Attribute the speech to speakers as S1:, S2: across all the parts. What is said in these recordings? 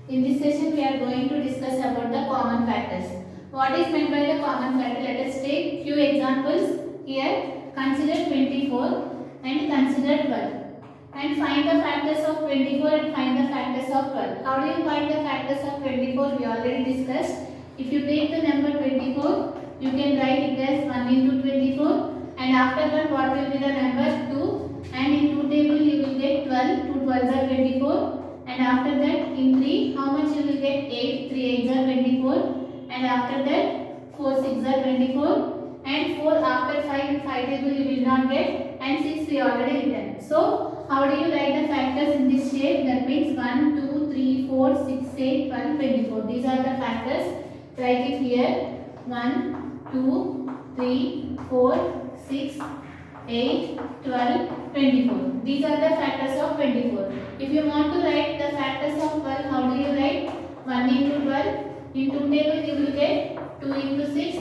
S1: In this session, we are going to discuss about the common factors. What is meant by the common factor? Let us take few examples here. Consider 24 and consider 12. And find the factors of 24 and find the factors of 12. How do you find the factors of 24? We already discussed. If you take the number 24, you can write it as 1 into 24. And after that, what will be the number? 2. And in 2 table, you will get 12. 2 12s are 24. And after that, in 3, how much you will get? 8. 3 8s are 24. And after that, 4 6s are 24. And 4 after 5 in 5 table you will not get. And 6 we already written. So, how do you write the factors in this shape? That means 1, 2, 3, 4, 6, 8, 12, 24. These are the factors. Write it here. 1, 2, 3, 4, 6, 8, 12, 24. These are the factors of 24. If you want to write the factors of 12, how do you write? 1 into 12. In 2 table you will get 2 into 6.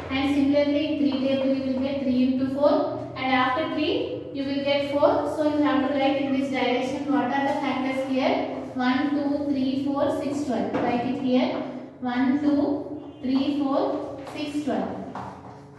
S1: And similarly in 3 table you will get 3 into 4. And after 3 you will get 4. So you have to write in this direction what are the factors here. 1, 2, 3, 4, 6, 12. Write it here. 1, 2, 3, 4, 6, 12.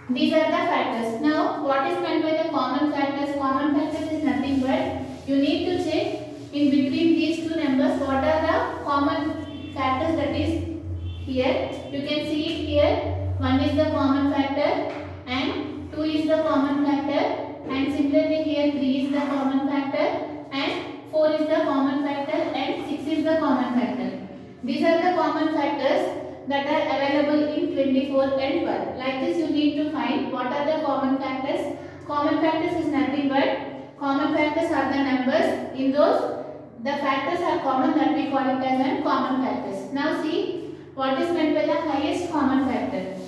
S1: These are the factors. Now, what is meant by the common factors? Common factors is nothing but you need to check in between these two numbers what are the common factors, that is here. You can see it here. 1 is the common factor and 2 is the common factor, and similarly here 3 is the common factor and 4 is the common factor and 6 is the common factor. These are the common factors that are available in 24 and 12. Like this you need to find what are the common factors. Common factors is nothing but common factors are the numbers. In those the factors are common, that we call it as common factors. Now see what is meant by the highest common factor.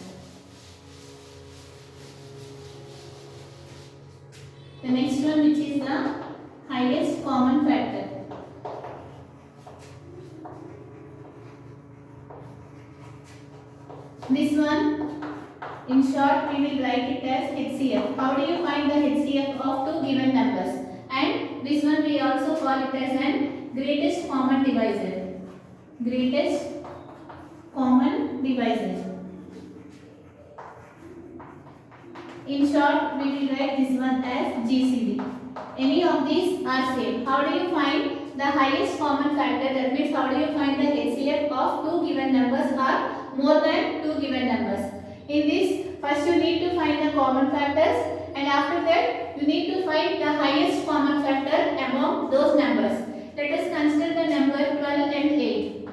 S1: The next one, which is the highest common factor. This one, in short, we will write it as HCF. How do you find the HCF of two given numbers? And this one we also call it as an greatest common divisor. Greatest common divisor. In short, we will write this one as GCD. Any of these are same. How do you find the highest common factor? That means how do you find the HCF of two given numbers or more than two given numbers? In this, first you need to find the common factors, and after that you need to find the highest common factor among those numbers. Let us consider the number 12 and 8.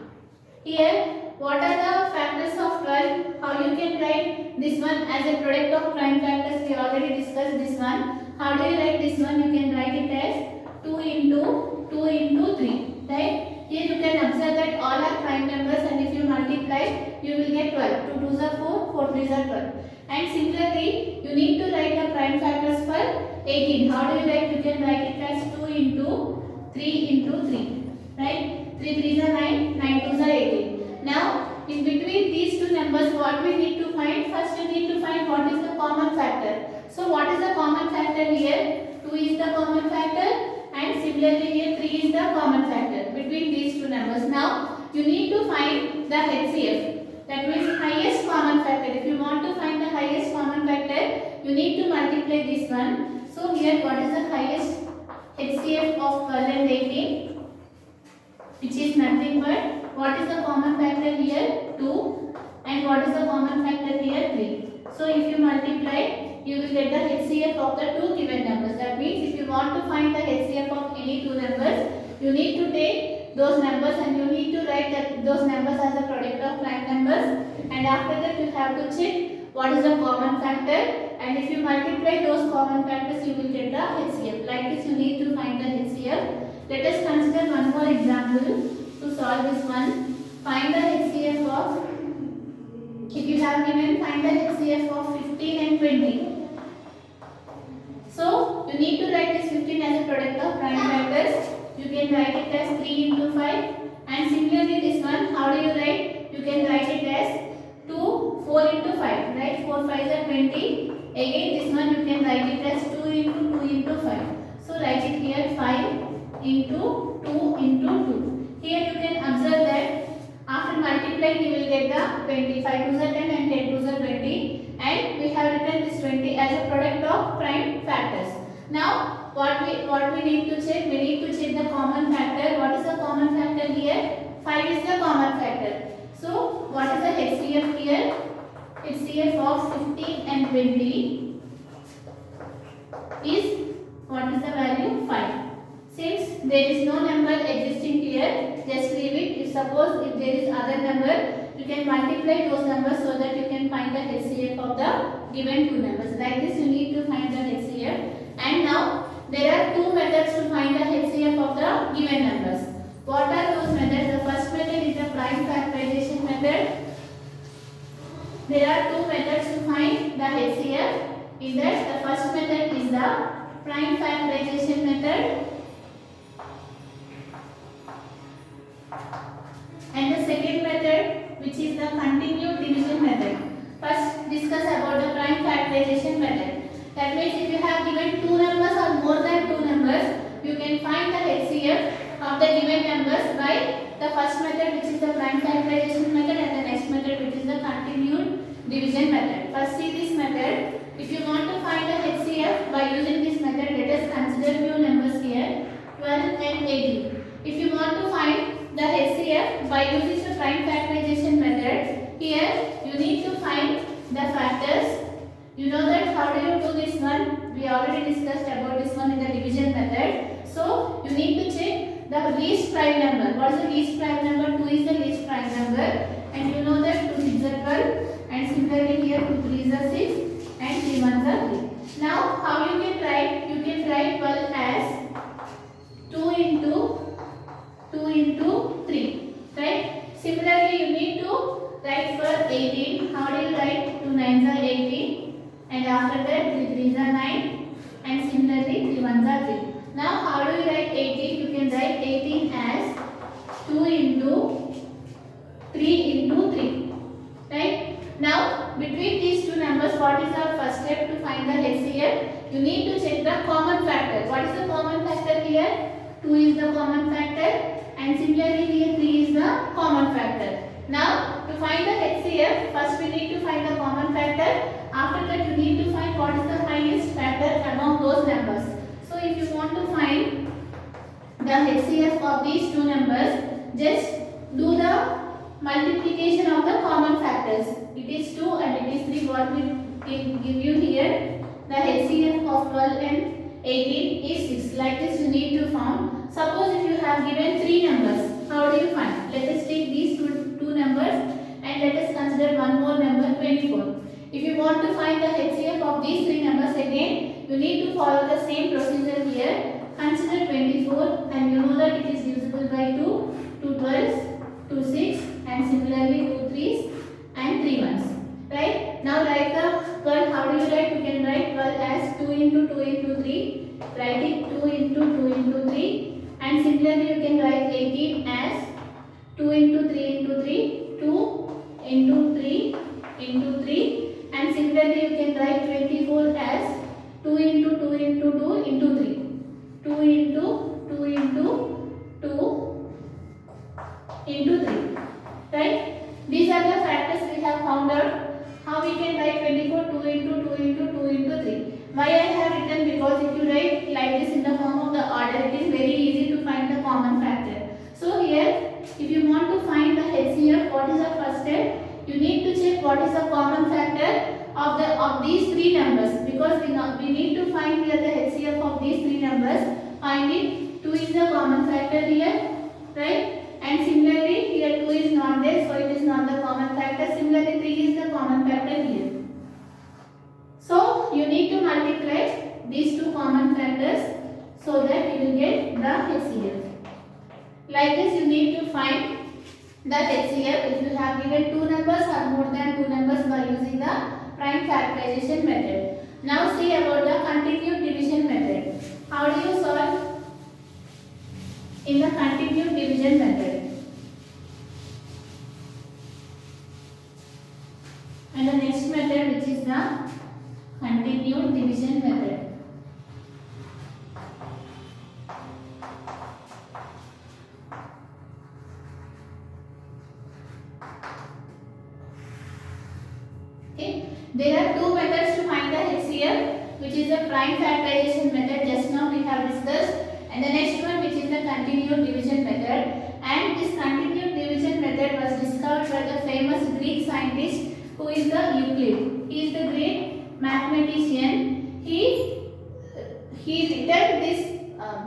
S1: Here, what are the factors of 12? How you can write this one as a product of prime factors? We already discussed this one. How do you write this one? You can write it as 2 into 3. Right? Here you can observe that all are prime numbers, and if you multiply, you will get 12. 2 2s are 4, 4 3s are 12. And similarly, you need to write the prime factors for 18. How do you write? You can write it as 2 into 3 into 3. Right? 3 3s are 9, 9 2s are 18. Now, in between these two numbers, what we need to find? First, you need to find what is the common factor. So, what is the common factor here? 2 is the common factor. And similarly here 3 is the common factor between these two numbers. Now you need to find the HCF. That means highest common factor. If you want to find the highest common factor, you need to multiply this one. So here what is the highest HCF of 12 and 18? Which is nothing but what is the common factor here? 2. And what is the common factor here? 3. So if you multiply, you will get the HCF of the two given numbers. That means if you want to find the HCF of any two numbers, you need to take those numbers and you need to write those numbers as a product of prime numbers. And after that you have to check what is the common factor. And if you multiply those common factors, you will get the HCF. Like this, you need to find the HCF. Let us consider one more example to solve this one. Find the HCF of, if you have given, find the HCF of 15 and 20. So, you need to write this 15 as a product of prime factors. You can write it as 3 into 5. And similarly this one, how do you write? You can write it as 4 into 5. Right? 4 5s are 20. Again this one you can write it as 2 into 5. So, write it here 5 into 2 into 2. Here you can observe that multiply, he will get the 20. 5 to the 10 and 10 to the 20. And we have written this 20 as a product of prime factors. Now what we need to check? We need to check the common factor. What is the common factor here? 5 is the common factor. So what is the HCF here? HCF of 15 and 20 is, what is the value? 5. Since there is no number existing here, just leave it. If suppose if there is other number, you can multiply those numbers so that you can find the HCF of the given two numbers. Like this, you need to find the HCF. And now there are two methods to find the HCF of the given numbers. What are those methods? The first method is the prime factorization method. There are two methods to find the HCF. In that, the first method is the prime factorization method, and the second method, which is the continued division method. First, discuss about the prime factorization method. That means if you have given two numbers or more than two numbers, you can find the HCF of the given numbers by the first method, which is the prime factorization method, and the next method, which is the continued division method. First, see this method. If you want to find the HCF by using this method, let us consider few numbers here, 12 and 18. If you want to find the HCF by using the prime factorization method, here you need to find the factors. You know that how do you do this one? We already discussed about this one in the division method. So you need to check the least prime number. What is the least prime number? 2 is the least prime number, and you know that 2 6 are 12, and similarly here 2 3 are 6 and 3 1 are 3. Now how you can write? You can write 12 as 2 into 3, right? Similarly, you need to write for 18. How do you write? 2 9s are 18, and after that 3 3s are 9, and similarly 3 1s are 3. Now how do you write 18? You can write 18 as 2 into 3 into 3, right? Now between these two numbers, what is our first step to find the HCF? You need to check the common factor. What is the common factor here? 2 is the common factor, and similarly here 3 is the common factor. Now to find the HCF, first we need to find the common factor. After that you need to find what is the highest factor among those numbers. So if you want to find the HCF of these two numbers, just do the multiplication of the common factors. It is 2 and it is 3. What we give you here, the HCF of 12 and 18 is 6. Like this you need to find. Suppose if you have given 3 numbers, how do you find? Let us take these two numbers and let us consider one more number, 24. If you want to find the HCF of these 3 numbers again, you need to follow the same procedure here. Consider 24, and you know that it is divisible by 2, 2 12s, 2 6, and similarly 2 3s and 3 1s. Right? Now write the 12. How do you write? You can write 12 as 2 into 2 into 3. Write it 2 into 2 into 3. And similarly you can write 18 as 2 into 3 into 3. 2 into 3 into 3. And similarly you can write 24 as 2 into 2 into 2 into 3. 2 into 2 into 2 into 3. Right? These are the factors we have found out. How we can write 24 2 into 2 into 2 into 3. Why I have written? Because if you write like this in the form of the order, it is very easy to find the common factor. So here, if you want to find the HCF, what is the first step? You need to check what is the common factor of these 3 numbers, because we need to find here the HCF of these 3 numbers. Find it. 2 is the common factor here, right? And similarly here 2 is not there, so it is not the common factor. Similarly 3 is the common factor here. So you need to multiply these two common factors so that you will get the HCF. Like this you need to find the HCF if you have given 2 numbers or more than 2 numbers by using the prime factorization method. Now see about the continued division method. How do you solve in the continued division method? And the next method, which is the continued division method. There are two methods to find the HCF, which is the prime factorization method, just now we have discussed, and the next one which is the continued division method. And this continued division method was discovered by the famous Greek scientist who is the Euclid. He is the great mathematician. He written this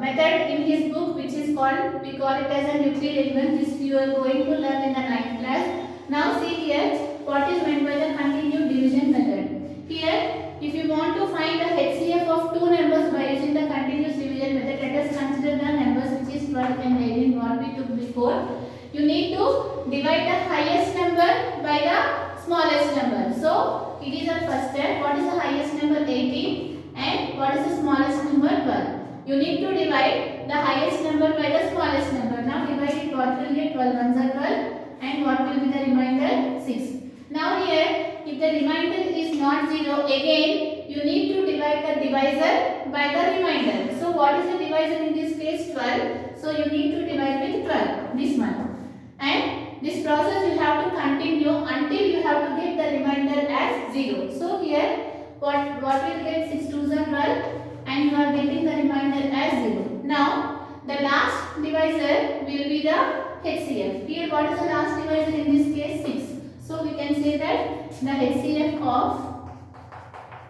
S1: method in his book, which is called, we call it as a Euclidean. This you are going to learn in the 9th class. Now see here what is meant by the continued division method. Here, if you want to find the HCF of two numbers by using the continuous division method, let us consider the numbers which is 12 and 18 what we took before. You need to divide the highest number by the smallest number. So it is our first step. What is the highest number? 18, and what is the smallest number? 12. You need to divide the highest number by the smallest number. Now divide it, what will get? 12 ones are 12, and what will be the remainder? 6. Now here, if the remainder is not 0, again you need to divide the divisor by the remainder. So what is the divisor in this case? 12. So you need to divide with 12, this one. And this process you have to continue until you have to get the remainder as 0. So here, what will get? 6 2s are 12, and you are getting the remainder as 0. Now, the last divisor will be the HCF. Here, what is the last divisor in this case? 6. So, we can say that the HCF of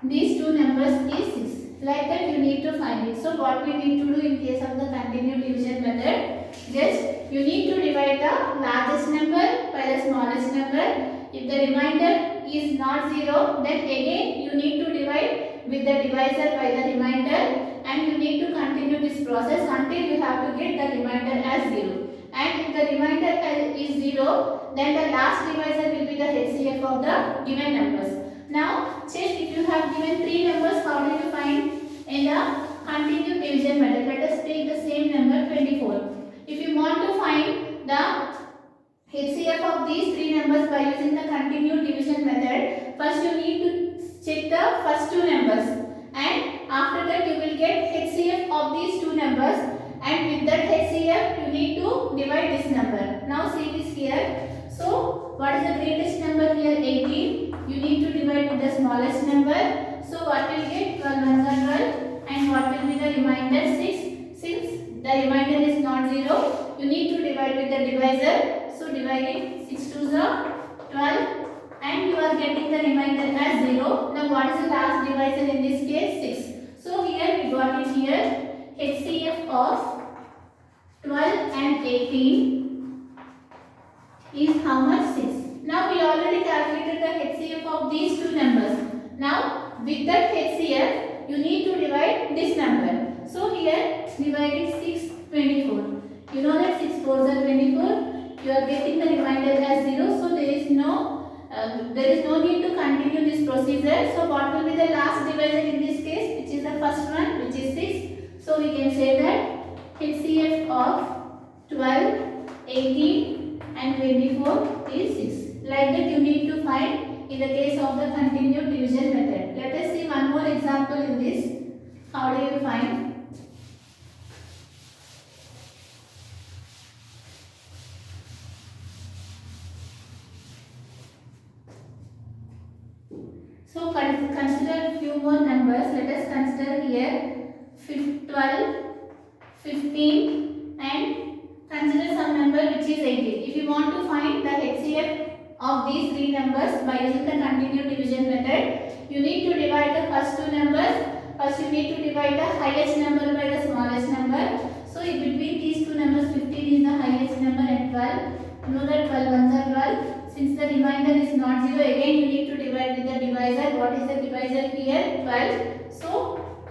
S1: these two numbers is 6. Like that, you need to find it. So, what we need to do in case of the continued division method, just you need to divide the largest number by the smallest number. If the remainder is not 0, then again you need to divide with the divisor by the remainder, and you need to continue this process until you have to get the remainder as 0. And if the remainder is 0, then the last divisor will be the HCF of the given numbers. Now check, if you have given 3 numbers, how do you find in the continued division method? Let us take the same number 24. If you want to find the HCF of these 3 numbers by using the continued division method, first you need to check the first 2 numbers, and after that you will get HCF of these 2 numbers, and with that HCF you need to divide this number. Now see this here. So what is the greatest number here? 18. You need to divide with the smallest number. So what will get? 12 ones are 12, and what will be the remainder? 6. Since the remainder is not 0, you need to divide with the divisor. So dividing 6 2s are 12, and you are getting the remainder as 0. Now what is the last divisor in this case? 6. So here we got it here. HCF of 12 and 18 is how much? 6. Now we already calculated the HCF of these 2 numbers. Now with that HCF you need to divide this number. So here dividing 6 24. You know that 6 4s are 24. You are getting the remainder as 0. So there is no need to continue this procedure. So what will be the last divisor in this case, which is the first one, which is 6. So we can say that HCF of 12, 18 and 24 is 6. Like that you need to find in the case of the continued division method. Let us see one more example in this. How do you find? So consider few more numbers. Let us consider here 12, 15 and consider some number which is 18. If you want to find the HCF of these 3 numbers by using the continued division method, you need to divide the first 2 numbers. First you need to divide the highest number by the smallest number. So in between these 2 numbers, 15 is the highest number and 12. You know that 12 ones are 12. Since the remainder is not 0, again you need to divide with the divisor. What is the divisor here? 12. So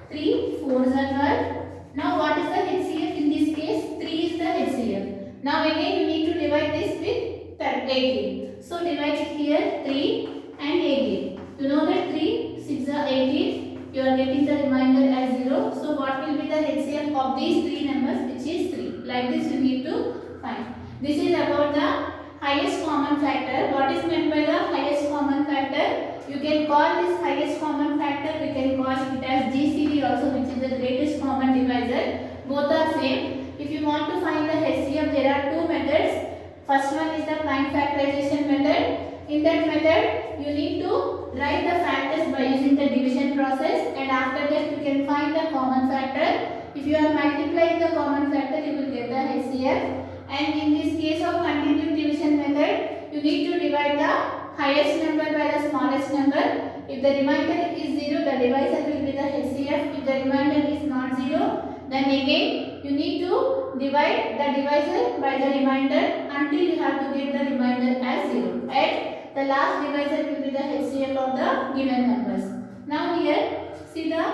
S1: 3 4s are 12. Now what is the HCF in this case? 3 is the HCF. Now again you need to divide this with 18. So divide it here 3 and 18. You know that 3 6 are 18. You are getting the remainder as 0. So what will be the HCF of these 3 numbers, which is 3. Like this you need to find. This is about the highest common factor. What is meant by the highest common factor? You can call this highest common factor, we can call it as GCD also, which is the greatest common divisor. Both are same. If you want to find the HCF, there are 2 methods. First one is the prime factorization method. In that method, you need to write the factors by using the division process, and after that you can find the common factor. If you are multiplying the common factor, you will get the HCF. And in this case of continued division method, you need to divide the highest number by the smallest number. If the remainder is 0, the divisor will be the HCF. If the remainder is not 0, then again you need to divide the divisor by the remainder until you have to get the remainder as 0. And the last divisor will be the HCF of the given numbers. Now here, see the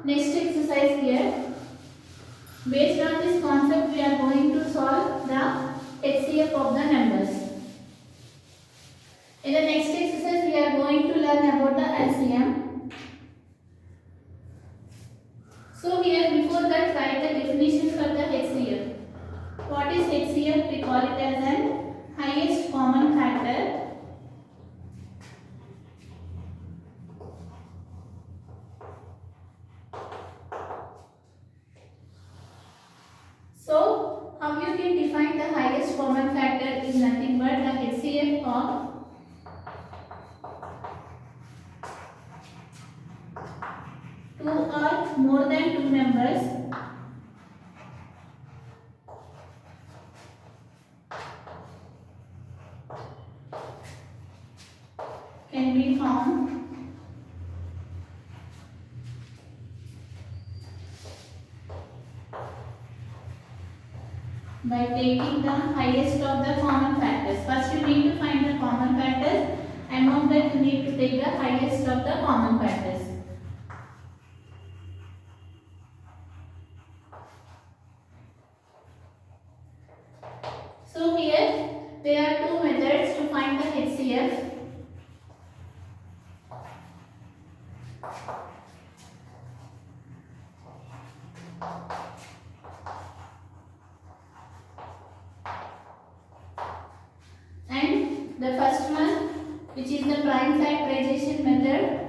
S1: next exercise here. Based on this concept, we are going to solve the HCF of the numbers. In the next exercise, we are going to learn about the LCM. So here, before that, write the definition for the HCF. What is HCF? We call it as an highest common factor. So, how you can define the highest common factor is nothing but the HCF of two or more than two numbers can be found by taking the highest of the common factors. First you need to find the common factors. Among that you need to take the highest of the common factors. So here there are two methods to find the HCF. And the first one, which is the prime factorization method.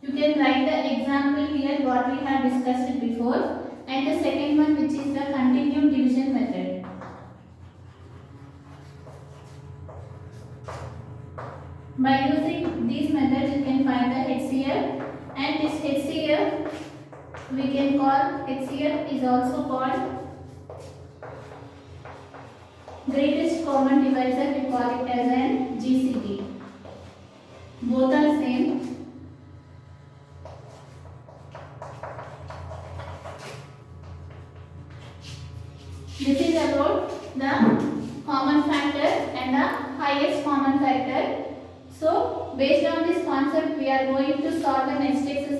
S1: You can write the example here what we have discussed it before. And the second one, which is the continued division method. By using these methods, you can find the HCF, and this HCF we can call HCF is also called greatest common divisor. We call it as an GCD. Both are same. This is about the common factor and the highest common factor. So, based on this concept, we are going to solve the next exercise.